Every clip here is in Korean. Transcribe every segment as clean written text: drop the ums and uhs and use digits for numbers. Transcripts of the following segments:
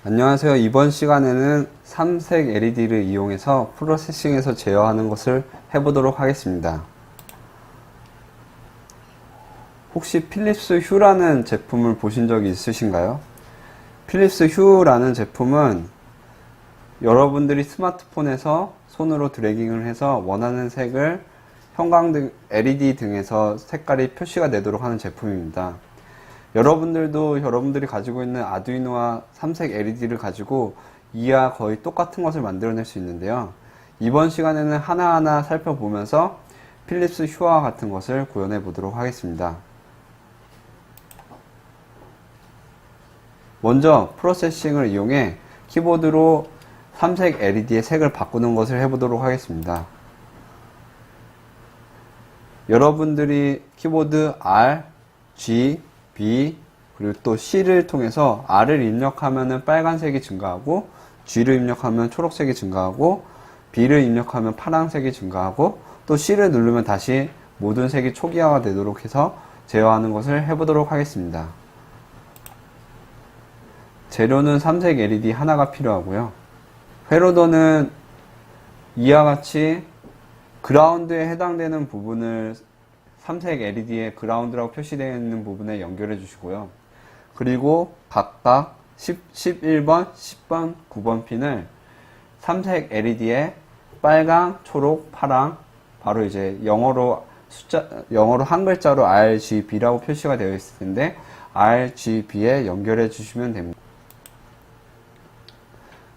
안녕하세요. 이번 시간에는 삼색 LED를 이용해서 프로세싱에서 제어하는 것을 해보도록 하겠습니다. 혹시 필립스 휴라는 제품을 보신 적이 있으신가요? 필립스 휴라는 제품은 여러분들이 스마트폰에서 손으로 드래깅을 해서 원하는 색을 형광등, LED 등에서 색깔이 표시가 되도록 하는 제품입니다. 여러분들도 여러분들이 가지고 있는 아두이노와 삼색 LED를 가지고 이와 거의 똑같은 것을 만들어낼 수 있는데요. 이번 시간에는 하나하나 살펴보면서 필립스 휴와 같은 것을 구현해 보도록 하겠습니다. 먼저 프로세싱을 이용해 키보드로 삼색 LED의 색을 바꾸는 것을 해보도록 하겠습니다. 여러분들이 키보드 R, G, B 그리고 또 C를 통해서 R을 입력하면 빨간색이 증가하고 G를 입력하면 초록색이 증가하고 B를 입력하면 파란색이 증가하고 또 C를 누르면 다시 모든 색이 초기화가 되도록 해서 제어하는 것을 해보도록 하겠습니다. 재료는 삼색 LED 하나가 필요하고요. 회로도는 이와 같이 그라운드에 해당되는 부분을 삼색 LED의 그라운드라고 표시되어 있는 부분에 연결해 주시고요. 그리고 각각 11번, 10번, 9번 핀을 삼색 LED의 빨강, 초록, 파랑, 바로 이제 영어로 한 글자로 RGB라고 표시가 되어 있을 텐데 RGB에 연결해 주시면 됩니다.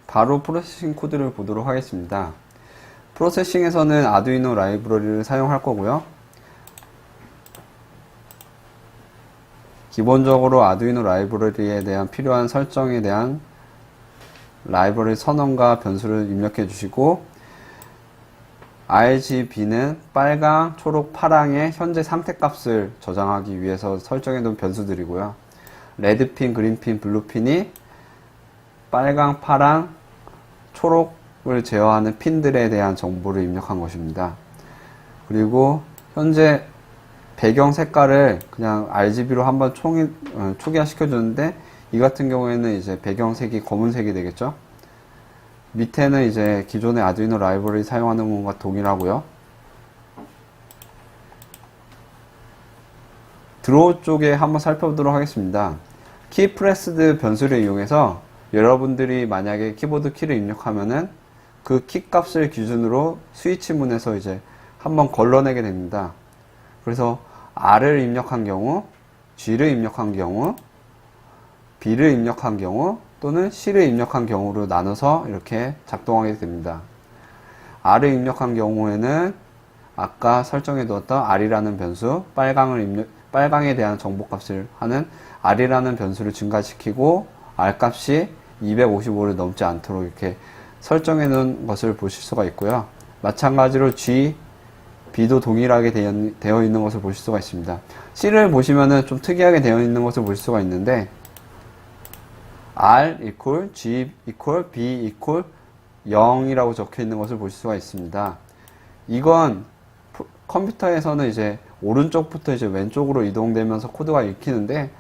바로 프로세싱 코드를 보도록 하겠습니다. 프로세싱에서는 아두이노 라이브러리를 사용할 거고요. 기본적으로 아두이노 라이브러리에 대한 필요한 설정에 대한 라이브러리 선언과 변수를 입력해 주시고 RGB는 빨강, 초록, 파랑의 현재 상태값을 저장하기 위해서 설정해 놓은 변수들이고요. 레드핀, 그린핀, 블루핀이 빨강, 파랑, 초록을 제어하는 핀들에 대한 정보를 입력한 것입니다. 그리고 현재 배경 색깔을 그냥 RGB로 한번 초기화 시켜주는데 이 같은 경우에는 이제 배경색이 검은색이 되겠죠. 밑에는 이제 기존의 아두이노 라이브러리 사용하는 것과 동일하고요. 드로우 쪽에 한번 살펴보도록 하겠습니다. 키 프레스드 변수를 이용해서 여러분들이 만약에 키보드 키를 입력하면은 그 키 값을 기준으로 스위치 문에서 이제 한번 걸러내게 됩니다. 그래서 R을 입력한 경우, G를 입력한 경우, B를 입력한 경우 또는 C를 입력한 경우로 나눠서 이렇게 작동하게 됩니다. R을 입력한 경우에는 아까 설정해 두었던 R이라는 변수, 빨강에 대한 정보값을 하는 R이라는 변수를 증가시키고 R 값이 255를 넘지 않도록 이렇게 설정해 놓은 것을 보실 수가 있고요. 마찬가지로 G, B도 동일하게 되어 있는 것을 보실 수가 있습니다. C를 보시면은 좀 특이하게 되어 있는 것을 보실 수가 있는데 R equal, G equal, B equal 0이라고 적혀 있는 것을 보실 수가 있습니다. 이건 컴퓨터에서는 이제 오른쪽부터 이제 왼쪽으로 이동되면서 코드가 읽히는데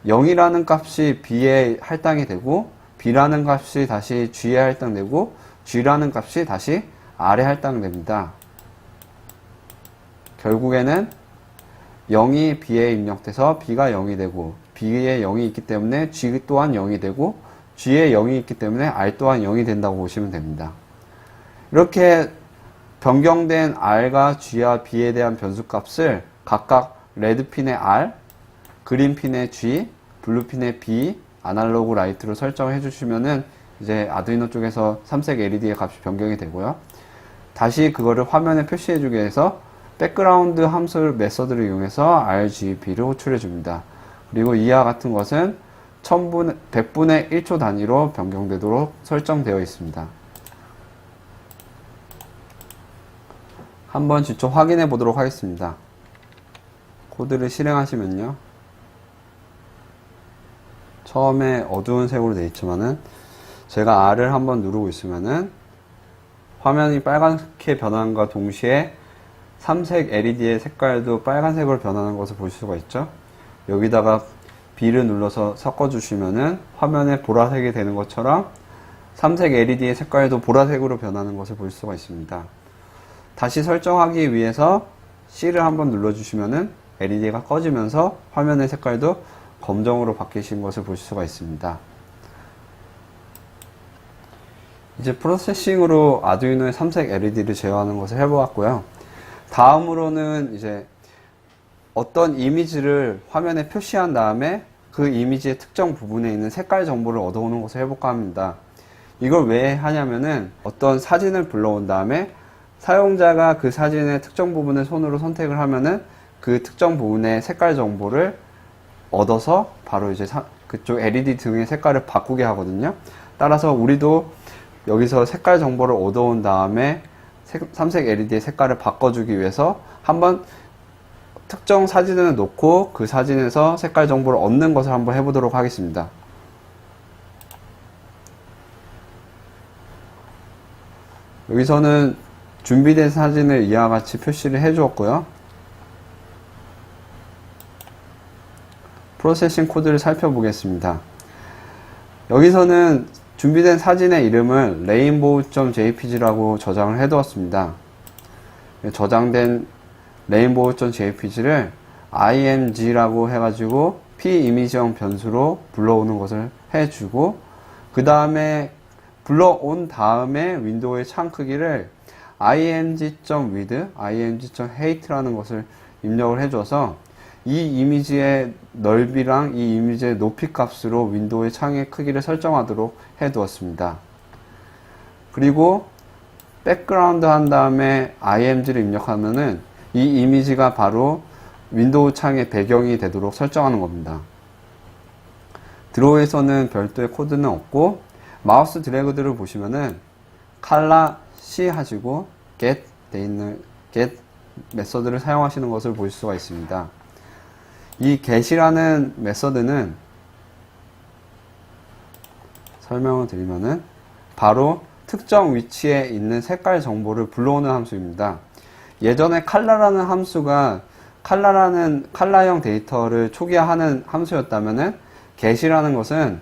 0이라는 값이 B에 할당이 되고 B라는 값이 다시 G에 할당되고 G라는 값이 다시 R에 할당됩니다. 결국에는 0이 B에 입력돼서 B가 0이 되고 B에 0이 있기 때문에 G 또한 0이 되고 G에 0이 있기 때문에 R 또한 0이 된다고 보시면 됩니다. 이렇게 변경된 R과 G와 B에 대한 변수값을 각각 레드핀의 R, 그린핀의 G, 블루핀의 B, 아날로그 라이트로 설정해 주시면은 이제 아두이노 쪽에서 삼색 LED의 값이 변경이 되고요. 다시 그거를 화면에 표시해 주기 위해서 백그라운드 함수 메서드를 이용해서 RGB를 호출해 줍니다. 그리고 이와 같은 것은 100분의 1초 단위로 변경되도록 설정되어 있습니다. 한번 직접 확인해 보도록 하겠습니다. 코드를 실행하시면요. 처음에 어두운 색으로 되어 있지만은 제가 R을 한번 누르고 있으면은 화면이 빨갛게 변함과 동시에 삼색 LED의 색깔도 빨간색으로 변하는 것을 볼 수가 있죠. 여기다가 B를 눌러서 섞어주시면은 화면에 보라색이 되는 것처럼 삼색 LED의 색깔도 보라색으로 변하는 것을 볼 수가 있습니다. 다시 설정하기 위해서 C를 한번 눌러주시면은 LED가 꺼지면서 화면의 색깔도 검정으로 바뀌신 것을 볼 수가 있습니다. 이제 프로세싱으로 아두이노의 삼색 LED를 제어하는 것을 해보았고요. 다음으로는 이제 어떤 이미지를 화면에 표시한 다음에 그 이미지의 특정 부분에 있는 색깔 정보를 얻어오는 것을 해볼까 합니다. 이걸 왜 하냐면은 어떤 사진을 불러온 다음에 사용자가 그 사진의 특정 부분을 손으로 선택을 하면은 그 특정 부분의 색깔 정보를 얻어서 바로 이제 그쪽 LED 등의 색깔을 바꾸게 하거든요. 따라서 우리도 여기서 색깔 정보를 얻어온 다음에 삼색 LED의 색깔을 바꿔주기 위해서 한번 특정 사진을 놓고 그 사진에서 색깔 정보를 얻는 것을 한번 해보도록 하겠습니다. 여기서는 준비된 사진을 이와 같이 표시를 해 주었고요. 프로세싱 코드를 살펴보겠습니다. 여기서는 준비된 사진의 이름을 rainbow.jpg라고 저장을 해 두었습니다. 저장된 rainbow.jpg를 img라고 해가지고 p이미지형 변수로 불러오는 것을 해주고, 그 다음에 불러온 다음에 윈도우의 창 크기를 img.width, img.height라는 것을 입력을 해줘서 이 이미지의 넓이랑 이 이미지의 높이 값으로 윈도우의 창의 크기를 설정하도록 해 두었습니다. 그리고 백그라운드 한 다음에 img를 입력하면은 이 이미지가 바로 윈도우 창의 배경이 되도록 설정하는 겁니다. 드로우에서는 별도의 코드는 없고, 마우스 드래그들을 보시면은 컬러 C 하시고 get 돼 있는 get 메서드를 사용하시는 것을 볼 수가 있습니다. 이 get이라는 메서드는 설명을 드리면은 바로 특정 위치에 있는 색깔 정보를 불러오는 함수입니다. 예전에 컬러라는 함수가 컬러형 데이터를 초기화하는 함수였다면은 get이라는 것은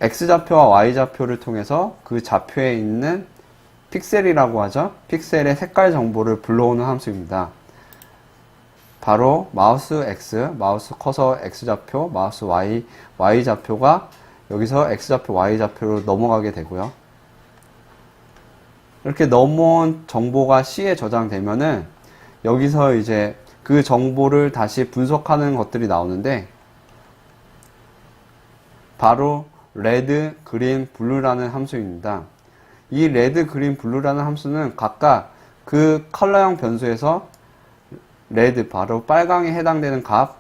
x좌표와 y좌표를 통해서 그 좌표에 있는 픽셀이라고 하죠. 픽셀의 색깔 정보를 불러오는 함수입니다. 바로 마우스 X, 마우스 커서 X좌표, 마우스 Y, Y좌표가 여기서 X좌표, Y좌표로 넘어가게 되고요. 이렇게 넘어온 정보가 C에 저장되면은 여기서 이제 그 정보를 다시 분석하는 것들이 나오는데, 바로 레드, 그린, 블루라는 함수입니다. 이 레드, 그린, 블루라는 함수는 각각 그 컬러형 변수에서 레드, 바로 빨강에 해당되는 값,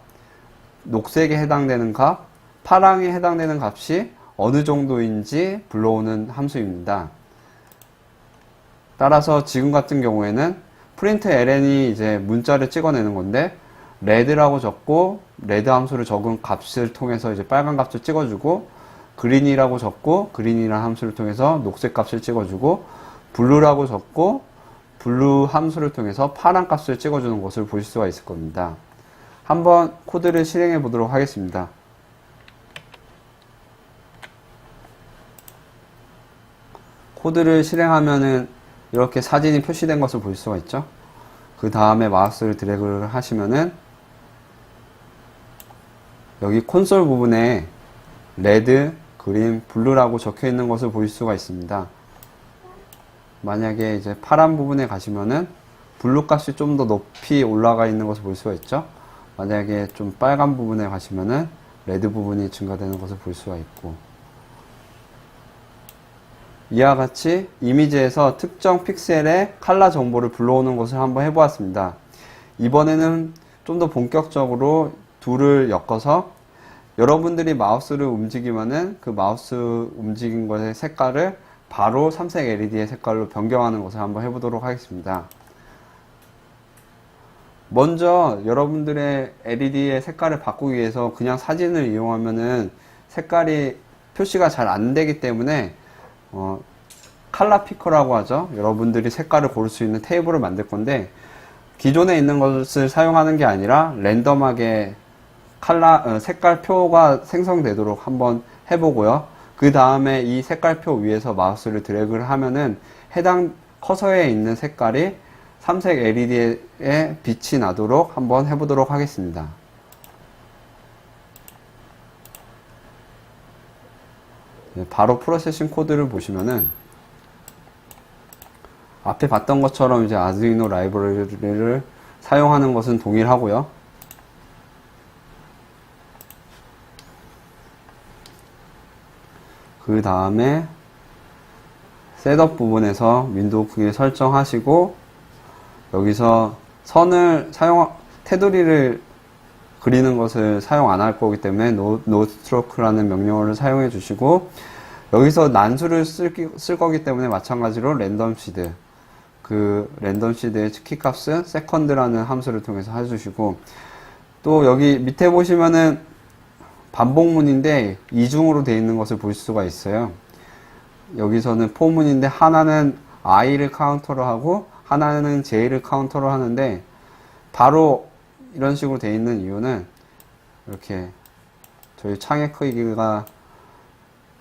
녹색에 해당되는 값, 파랑에 해당되는 값이 어느 정도인지 불러오는 함수입니다. 따라서 지금 같은 경우에는 println이 이제 문자를 찍어내는 건데, 레드라고 적고 레드 함수를 적은 값을 통해서 이제 빨간 값을 찍어주고, 그린이라고 적고 그린이라는 함수를 통해서 녹색 값을 찍어주고, 블루라고 적고 블루 함수를 통해서 파란 값을 찍어주는 것을 볼 수가 있을 겁니다. 한번 코드를 실행해 보도록 하겠습니다. 코드를 실행하면은 이렇게 사진이 표시된 것을 볼 수가 있죠. 그 다음에 마우스를 드래그를 하시면은 여기 콘솔 부분에 레드, 그린, 블루라고 적혀 있는 것을 볼 수가 있습니다. 만약에 이제 파란 부분에 가시면은 블루 값이 좀 더 높이 올라가 있는 것을 볼 수가 있죠. 만약에 좀 빨간 부분에 가시면은 레드 부분이 증가되는 것을 볼 수가 있고, 이와 같이 이미지에서 특정 픽셀의 컬러 정보를 불러오는 것을 한번 해보았습니다. 이번에는 좀 더 본격적으로 둘을 엮어서 여러분들이 마우스를 움직이면은 그 마우스 움직인 것의 색깔을 바로 삼색 LED의 색깔로 변경하는 것을 한번 해보도록 하겠습니다. 먼저 여러분들의 LED의 색깔을 바꾸기 위해서 그냥 사진을 이용하면은 색깔이 표시가 잘 안 되기 때문에 컬러 피커라고 하죠. 여러분들이 색깔을 고를 수 있는 테이블을 만들 건데, 기존에 있는 것을 사용하는 게 아니라 랜덤하게 색깔표가 생성되도록 한번 해보고요. 그 다음에 이 색깔표 위에서 마우스를 드래그를 하면은 해당 커서에 있는 색깔이 삼색 LED에 빛이 나도록 한번 해보도록 하겠습니다. 바로 프로세싱 코드를 보시면은 앞에 봤던 것처럼 이제 아두이노 라이브러리를 사용하는 것은 동일하고요. 그 다음에 셋업 부분에서 윈도우 크기 설정하시고 여기서 테두리를 그리는 것을 사용 안 할 거기 때문에 no stroke라는 명령어를 사용해 주시고 여기서 난수를 쓸 거기 때문에 마찬가지로 랜덤 시드 그 랜덤 시드의 키값은 second라는 함수를 통해서 해주시고 또 여기 밑에 보시면은 반복문인데 이중으로 되어 있는 것을 볼 수가 있어요. 여기서는 포문인데 하나는 i를 카운터로 하고 하나는 j를 카운터로 하는데 바로 이런 식으로 되어 있는 이유는 이렇게 저희 창의 크기가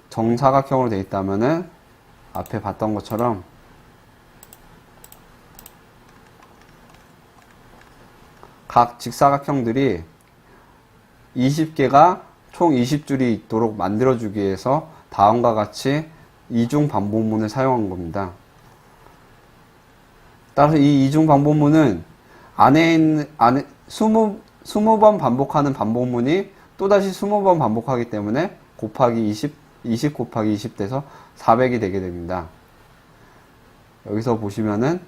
정사각형으로 되어 있다면은 앞에 봤던 것처럼 각 직사각형들이 20개가 총 20줄이 있도록 만들어주기 위해서 다음과 같이 이중 반복문을 사용한 겁니다. 따라서 이 이중 반복문은 안에 20번 반복하는 반복문이 또다시 20번 반복하기 때문에 곱하기 20 곱하기 20 돼서 400이 되게 됩니다. 여기서 보시면은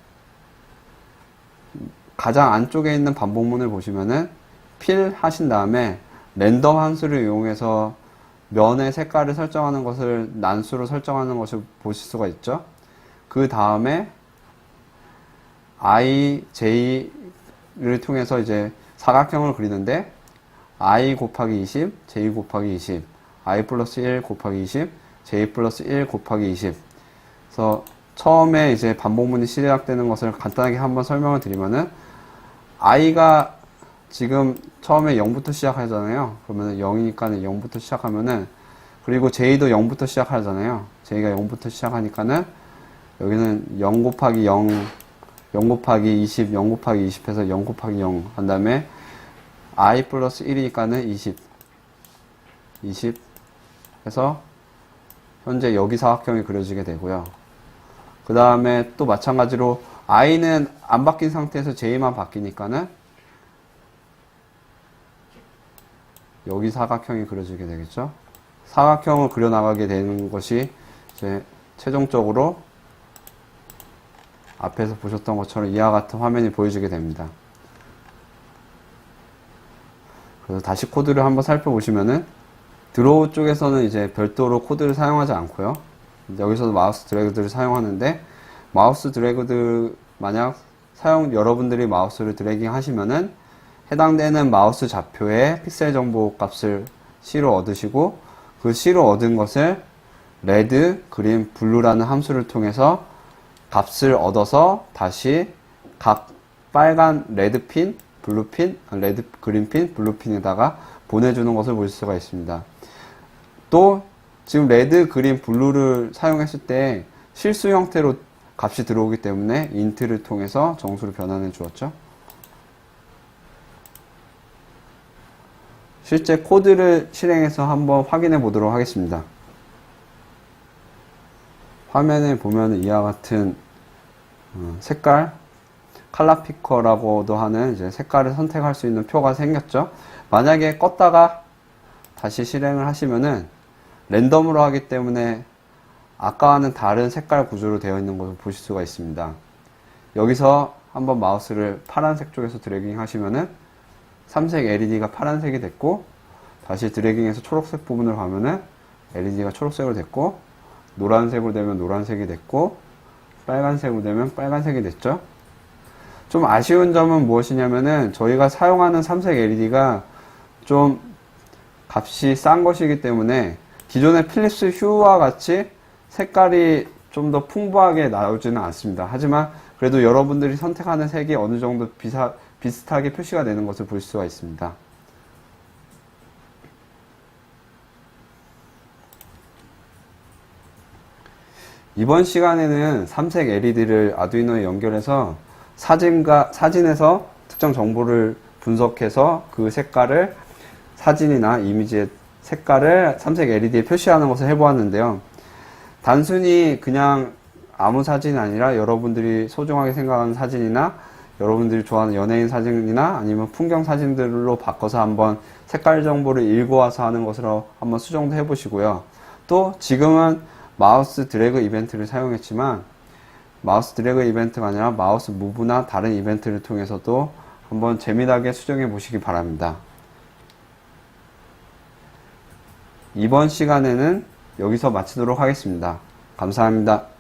가장 안쪽에 있는 반복문을 보시면은 필 하신 다음에 랜덤 함수를 이용해서 면의 색깔을 설정하는 것을 난수로 설정하는 것을 보실 수가 있죠. 그 다음에 i, j를 통해서 이제 사각형을 그리는데 i 곱하기 20, j 곱하기 20, i 플러스 1 곱하기 20, j 플러스 1 곱하기 20. 그래서 처음에 이제 반복문이 시작되는 것을 간단하게 한번 설명을 드리면은 i가 지금 처음에 0부터 시작하잖아요. 그러면 0이니까는 0부터 시작하면은 그리고 j도 0부터 시작하잖아요. j가 0부터 시작하니까는 여기는 0 곱하기 0, 0 곱하기 20, 0 곱하기 20 해서 0 곱하기 0 한 다음에 i 플러스 1이니까는 20 해서 현재 여기 사각형이 그려지게 되고요. 그 다음에 또 마찬가지로 i는 안 바뀐 상태에서 j만 바뀌니까는 여기 사각형이 그려지게 되겠죠. 사각형을 그려나가게 되는 것이 이제 최종적으로 앞에서 보셨던 것처럼 이와 같은 화면이 보여지게 됩니다. 그래서 다시 코드를 한번 살펴보시면은 드로우 쪽에서는 이제 별도로 코드를 사용하지 않고요. 여기서도 마우스 드래그들을 사용하는데 마우스 드래그들 만약 여러분들이 마우스를 드래깅 하시면은 해당되는 마우스 좌표에 픽셀 정보 값을 C로 얻으시고 그 C로 얻은 것을 레드, 그린, 블루라는 함수를 통해서 값을 얻어서 다시 각 빨간 레드 핀, 블루 핀, 레드 그린 핀, 블루 핀에다가 보내주는 것을 볼 수가 있습니다. 또 지금 레드, 그린, 블루를 사용했을 때 실수 형태로 값이 들어오기 때문에 int를 통해서 정수를 변환해 주었죠. 실제 코드를 실행해서 한번 확인해 보도록 하겠습니다. 화면에 보면 이와 같은 색깔, 컬러 피커라고도 하는 이제 색깔을 선택할 수 있는 표가 생겼죠. 만약에 껐다가 다시 실행을 하시면은 랜덤으로 하기 때문에 아까와는 다른 색깔 구조로 되어 있는 것을 보실 수가 있습니다. 여기서 한번 마우스를 파란색 쪽에서 드래깅 하시면은 삼색 LED가 파란색이 됐고 다시 드래깅해서 초록색 부분을 가면은 LED가 초록색으로 됐고 노란색으로 되면 노란색이 됐고 빨간색으로 되면 빨간색이 됐죠. 좀 아쉬운 점은 무엇이냐면은 저희가 사용하는 삼색 LED가 좀 값이 싼 것이기 때문에 기존의 필립스 휴와 같이 색깔이 좀 더 풍부하게 나오지는 않습니다. 하지만 그래도 여러분들이 선택하는 색이 어느 정도 비슷하게 표시가 되는 것을 볼 수가 있습니다. 이번 시간에는 삼색 LED를 아두이노에 연결해서 사진에서 특정 정보를 분석해서 그 색깔을 사진이나 이미지의 색깔을 삼색 LED에 표시하는 것을 해보았는데요. 단순히 그냥 아무 사진이 아니라 여러분들이 소중하게 생각하는 사진이나 여러분들이 좋아하는 연예인 사진이나 아니면 풍경 사진들로 바꿔서 한번 색깔 정보를 읽어와서 하는 것으로 한번 수정도 해보시고요. 또 지금은 마우스 드래그 이벤트를 사용했지만 마우스 드래그 이벤트가 아니라 마우스 무브나 다른 이벤트를 통해서도 한번 재미나게 수정해 보시기 바랍니다. 이번 시간에는 여기서 마치도록 하겠습니다. 감사합니다.